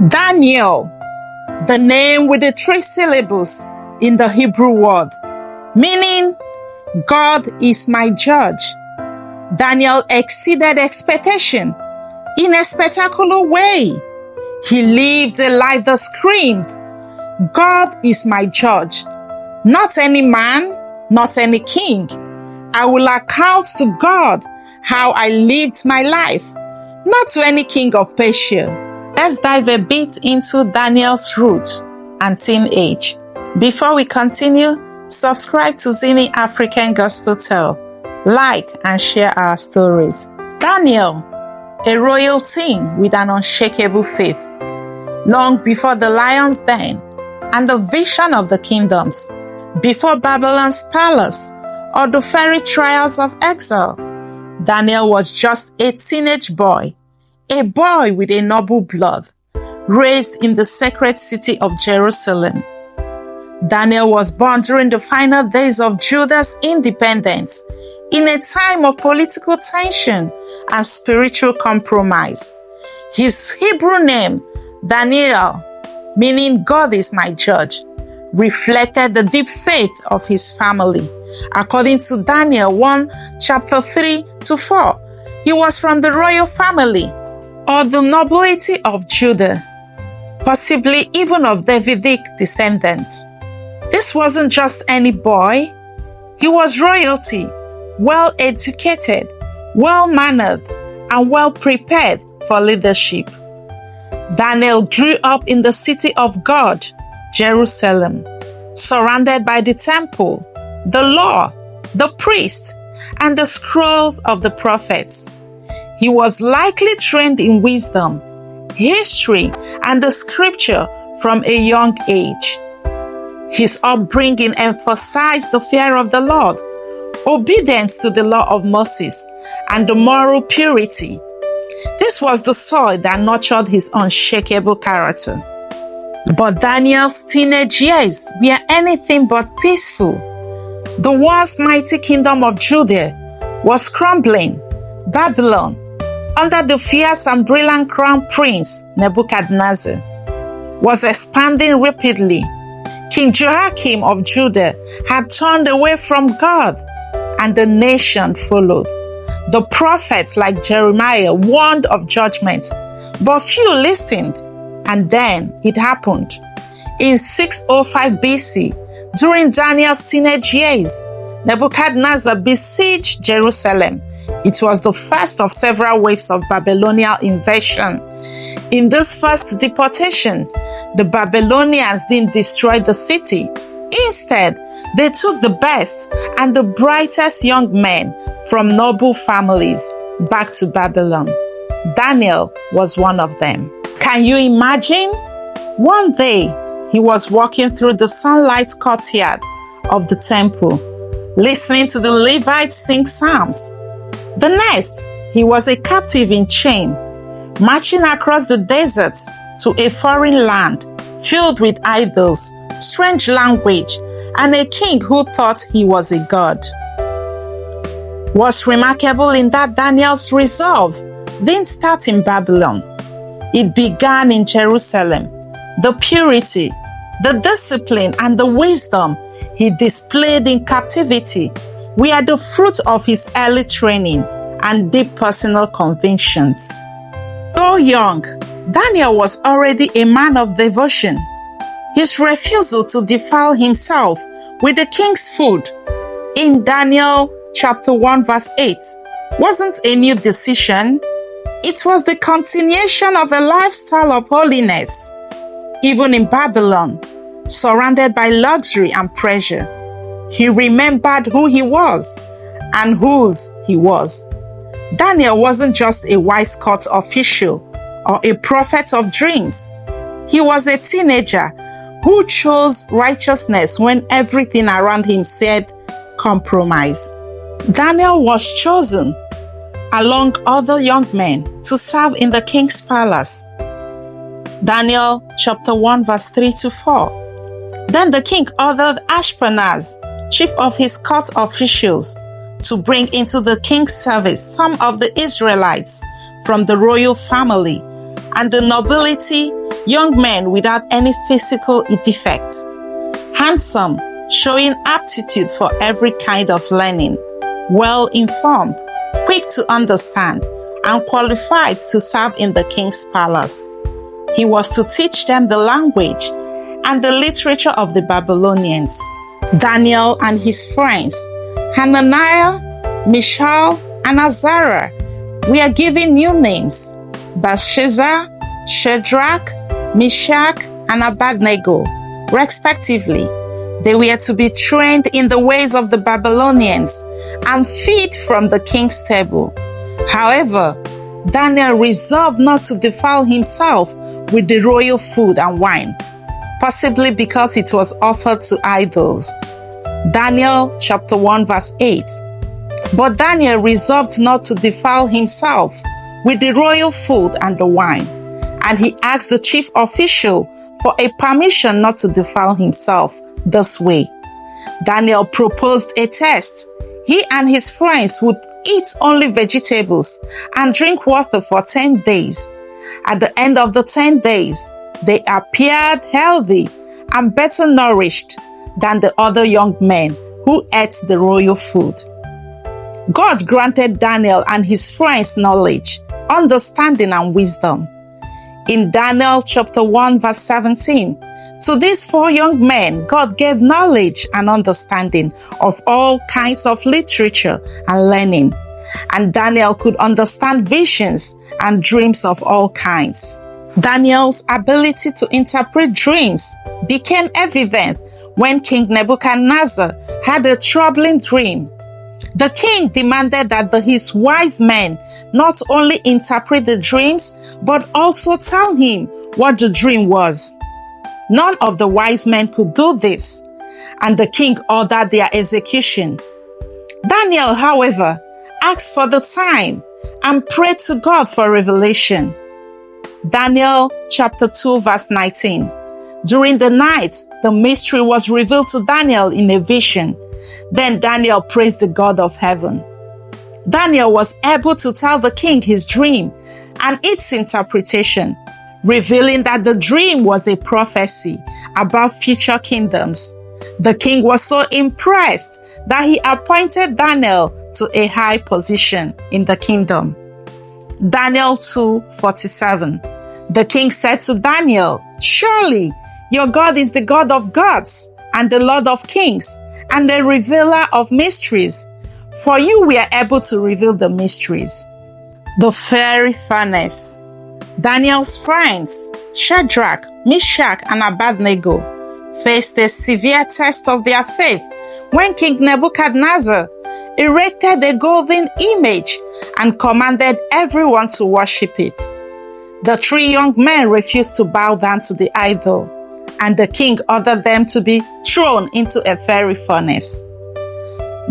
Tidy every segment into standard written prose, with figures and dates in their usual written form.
Daniel, the name with the 3 syllables in the Hebrew word, meaning God is my judge. Daniel exceeded expectation in a spectacular way. He lived a life that screamed, God is my judge. Not any man, not any king. I will account to God how I lived my life, not to any king of Persia. Let's dive a bit into Daniel's roots and teenage. Before we continue, subscribe to Zini African Gospel Tale, like and share our stories. Daniel, a royal teen with an unshakable faith, long before the lion's den and the vision of the kingdoms, before Babylon's palace or the fairy trials of exile, Daniel was just a teenage boy, a boy with a noble blood, raised in the sacred city of Jerusalem. Daniel was born during the final days of Judah's independence, in a time of political tension and spiritual compromise. His Hebrew name, Daniel, meaning God is my judge, reflected the deep faith of his family. According to Daniel 1, chapter 3-4, he was from the royal family or the nobility of Judah, possibly even of Davidic descendants. This wasn't just any boy. He was royalty, well-educated, well-mannered, and well-prepared for leadership. Daniel grew up in the city of God, Jerusalem, surrounded by the temple, the law, the priest, and the scrolls of the prophets. He was likely trained in wisdom, history, and the scripture from a young age. His upbringing emphasized the fear of the Lord, obedience to the law of Moses, and the moral purity. This was the soil that nurtured his unshakable character. But Daniel's teenage years were anything but peaceful. The once mighty kingdom of Judah was crumbling. Babylon, under the fierce and brilliant crown prince Nebuchadnezzar, was expanding rapidly. King Jehoiakim of Judah had turned away from God, and the nation followed. The prophets like Jeremiah warned of judgment, but few listened. And then it happened. In 605 BC, during Daniel's teenage years, Nebuchadnezzar besieged Jerusalem. It was the first of several waves of Babylonian invasion. In this first deportation, the Babylonians didn't destroy the city. Instead, they took the best and the brightest young men from noble families back to Babylon. Daniel was one of them. Can you imagine? One day, he was walking through the sunlight courtyard of the temple, listening to the Levites sing psalms. The next, he was a captive in chain, marching across the desert to a foreign land filled with idols, strange language, and a king who thought he was a god. What's remarkable in that Daniel's resolve didn't start in Babylon. It began in Jerusalem. The purity, the discipline, and the wisdom he displayed in captivity were the fruit of his early training and deep personal convictions. Though young, Daniel was already a man of devotion. His refusal to defile himself with the king's food in Daniel chapter 1 verse 8 wasn't a new decision. It was the continuation of a lifestyle of holiness. Even in Babylon, surrounded by luxury and pressure, he remembered who he was and whose he was. Daniel wasn't just a wise court official or a prophet of dreams. He was a teenager who chose righteousness when everything around him said compromise. Daniel was chosen, along other young men, to serve in the king's palace. Daniel chapter 1 verse 3-4. Then the king ordered Ashpenaz, chief of his court officials, to bring into the king's service some of the Israelites from the royal family and the nobility, young men without any physical defects. Handsome, showing aptitude for every kind of learning, well-informed, quick to understand, and qualified to serve in the king's palace. He was to teach them the language and the literature of the Babylonians. Daniel and his friends, Hananiah, Mishael, and Azariah, were given new names: Belshazzar, Shadrach, Meshach, and Abednego, respectively. They were to be trained in the ways of the Babylonians and feed from the king's table. However, Daniel resolved not to defile himself with the royal food and wine, possibly because it was offered to idols. Daniel chapter 1 verse 8. But Daniel resolved not to defile himself with the royal food and the wine, and he asked the chief official for a permission not to defile himself this way. Daniel proposed a test. He and his friends would eat only vegetables and drink water for 10 days. At the end of the 10 days, they appeared healthy and better nourished than the other young men who ate the royal food. God granted Daniel and his friends knowledge, understanding, and wisdom. In Daniel chapter 1 verse 17, to these 4 young men, God gave knowledge and understanding of all kinds of literature and learning, and Daniel could understand visions and dreams of all kinds. Daniel's ability to interpret dreams became evident when King Nebuchadnezzar had a troubling dream. The king demanded that his wise men not only interpret the dreams, but also tell him what the dream was. None of the wise men could do this, and the king ordered their execution. Daniel, however, asked for the time and prayed to God for revelation. Daniel chapter 2 verse 19. During the night, the mystery was revealed to Daniel in a vision. Then Daniel praised the God of heaven. Daniel was able to tell the king his dream and its interpretation, revealing that the dream was a prophecy about future kingdoms. The king was so impressed that he appointed Daniel to a high position in the kingdom. Daniel 2:47. The king said to Daniel, "Surely your God is the God of gods and the Lord of kings and the revealer of mysteries, for you were able to reveal the mysteries." The fiery furnace. Daniel's friends, Shadrach, Meshach, and Abednego, faced a severe test of their faith when King Nebuchadnezzar erected a golden image and commanded everyone to worship it. The 3 young men refused to bow down to the idol, and the king ordered them to be thrown into a fiery furnace.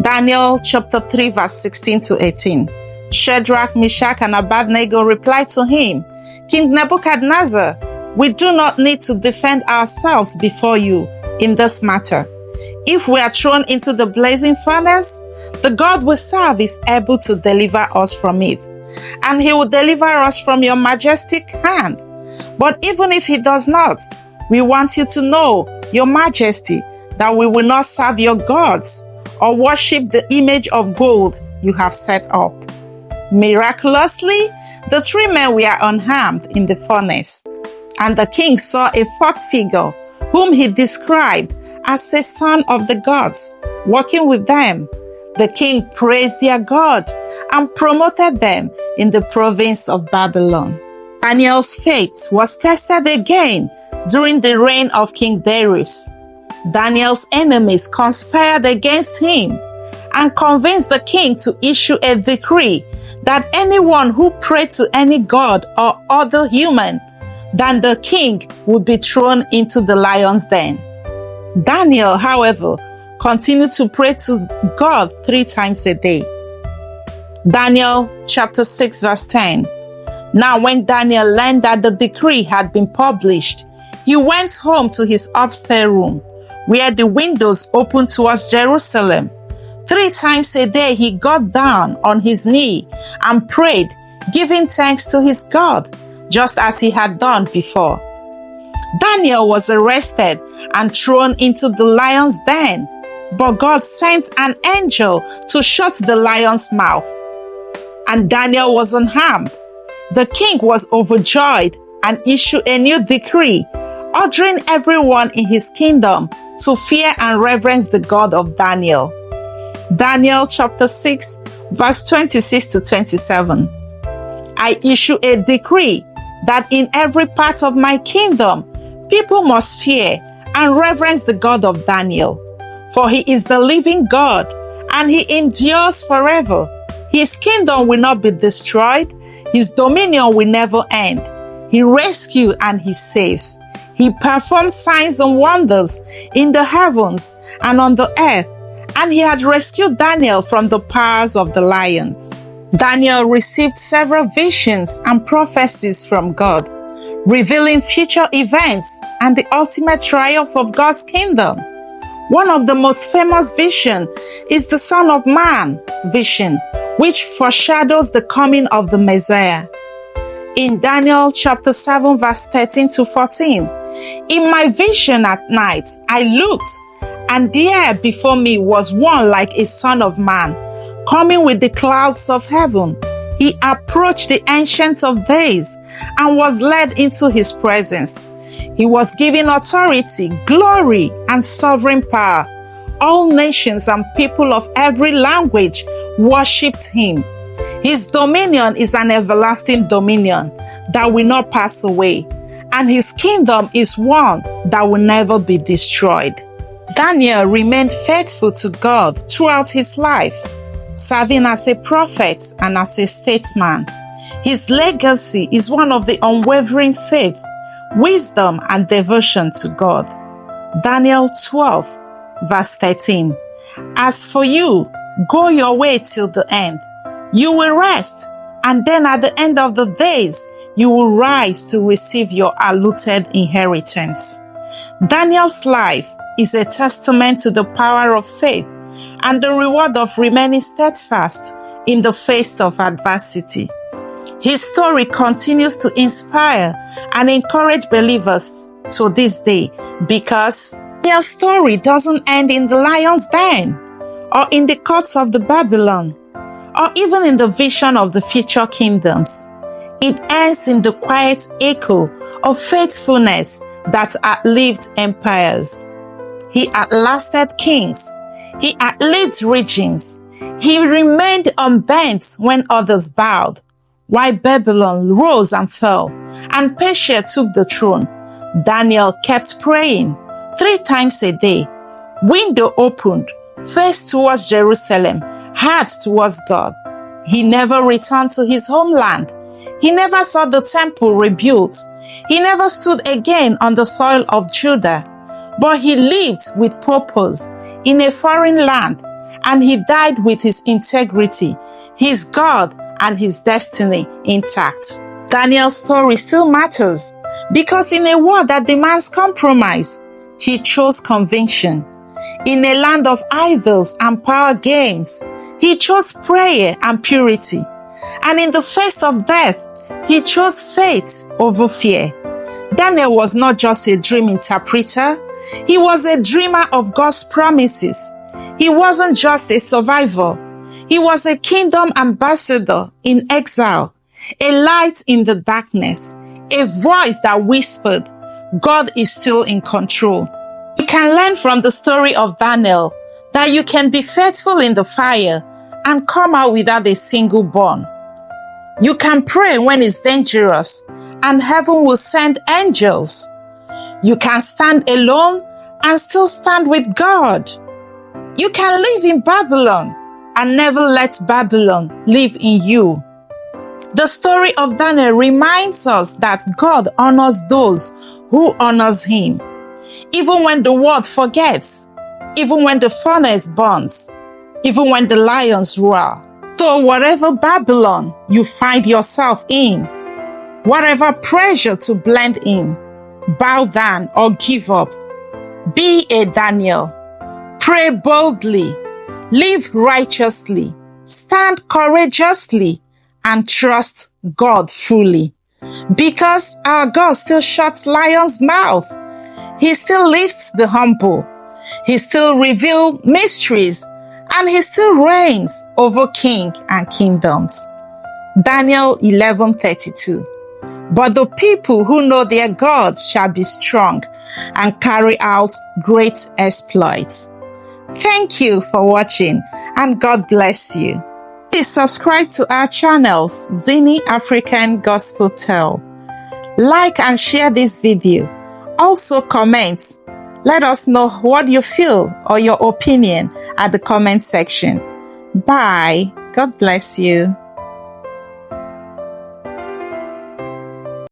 Daniel chapter 3 verse 16 to 18. Shadrach, Meshach, and Abednego replied to him, "King Nebuchadnezzar, we do not need to defend ourselves before you in this matter. If we are thrown into the blazing furnace, the God we serve is able to deliver us from it, and he will deliver us from your majestic hand. But even if he does not, we want you to know, your majesty, that we will not serve your gods or worship the image of gold you have set up." Miraculously, the 3 men were unharmed in the furnace, and the king saw a 4th figure, whom he described as a son of the gods, walking with them. The king praised their God and promoted them in the province of Babylon. Daniel's faith was tested again during the reign of King Darius. Daniel's enemies conspired against him and convinced the king to issue a decree that anyone who prayed to any god or other human than the king would be thrown into the lion's den. Daniel, however, continued to pray to God 3 times a day. Daniel chapter 6 verse 10. Now when Daniel learned that the decree had been published, he went home to his upstairs room, where the windows opened towards Jerusalem. 3 times a day he got down on his knee and prayed, giving thanks to his God, just as he had done before. Daniel was arrested and thrown into the lion's den, but God sent an angel to shut the lion's mouth, and Daniel was unharmed. The king was overjoyed and issued a new decree, ordering everyone in his kingdom to fear and reverence the God of Daniel. Daniel chapter 6, verse 26 to 27. I issue a decree that in every part of my kingdom, people must fear and reverence the God of Daniel. For he is the living God, and he endures forever. His kingdom will not be destroyed. His dominion will never end. He rescues and he saves. He performs signs and wonders in the heavens and on the earth, and he had rescued Daniel from the powers of the lions. Daniel received several visions and prophecies from God, revealing future events and the ultimate triumph of God's kingdom. One of the most famous visions is the Son of Man vision, which foreshadows the coming of the Messiah. In Daniel chapter 7 verse 13 to 14, in my vision at night I looked, and there before me was one like a son of man, coming with the clouds of heaven. He approached the Ancient of Days and was led into his presence. He was given authority, glory, and sovereign power. All nations and people of every language worshipped him. His dominion is an everlasting dominion that will not pass away, and his kingdom is one that will never be destroyed. Daniel remained faithful to God throughout his life, serving as a prophet and as a statesman. His legacy is one of the unwavering faith, wisdom, and devotion to God. Daniel 12, verse 13. As for you, go your way till the end. You will rest, and then at the end of the days, you will rise to receive your allotted inheritance. Daniel's life is a testament to the power of faith and the reward of remaining steadfast in the face of adversity. His story continues to inspire and encourage believers to this day, because Daniel's story doesn't end in the lion's den or in the courts of the Babylon or even in the vision of the future kingdoms. It ends in the quiet echo of faithfulness that outlived empires. He outlasted kings. He outlived regions. He remained unbent when others bowed, while Babylon rose and fell, and Persia took the throne. Daniel kept praying 3 times a day. Window opened, face towards Jerusalem, heart towards God. He never returned to his homeland. He never saw the temple rebuilt. He never stood again on the soil of Judah. But he lived with purpose in a foreign land, and he died with his integrity, his God, and his destiny intact. Daniel's story still matters because in a world that demands compromise, he chose conviction. In a land of idols and power games, he chose prayer and purity. And in the face of death, he chose faith over fear. Daniel was not just a dream interpreter. He was a dreamer of God's promises. He wasn't just a survivor. He was a kingdom ambassador in exile, a light in the darkness, a voice that whispered, God is still in control. We can learn from the story of Daniel that you can be faithful in the fire and come out without a single burn. You can pray when it's dangerous, and heaven will send angels. You can stand alone and still stand with God. You can live in Babylon and never let Babylon live in you. The story of Daniel reminds us that God honors those who honors him. Even when the world forgets, even when the furnace burns, even when the lions roar. So whatever Babylon you find yourself in, whatever pressure to blend in, bow down or give up, be a Daniel. Pray boldly, live righteously, stand courageously, and trust God fully. Because our God still shuts lions' mouth. He still lifts the humble. He still reveals mysteries, and he still reigns over king and kingdoms. Daniel 11:32. But the people who know their God shall be strong and carry out great exploits. Thank you for watching, and God bless you. Please subscribe to our channels, Zini African Gospel Tell. Like and share this video. Also comment. Let us know what you feel or your opinion at the comment section. Bye. God bless you.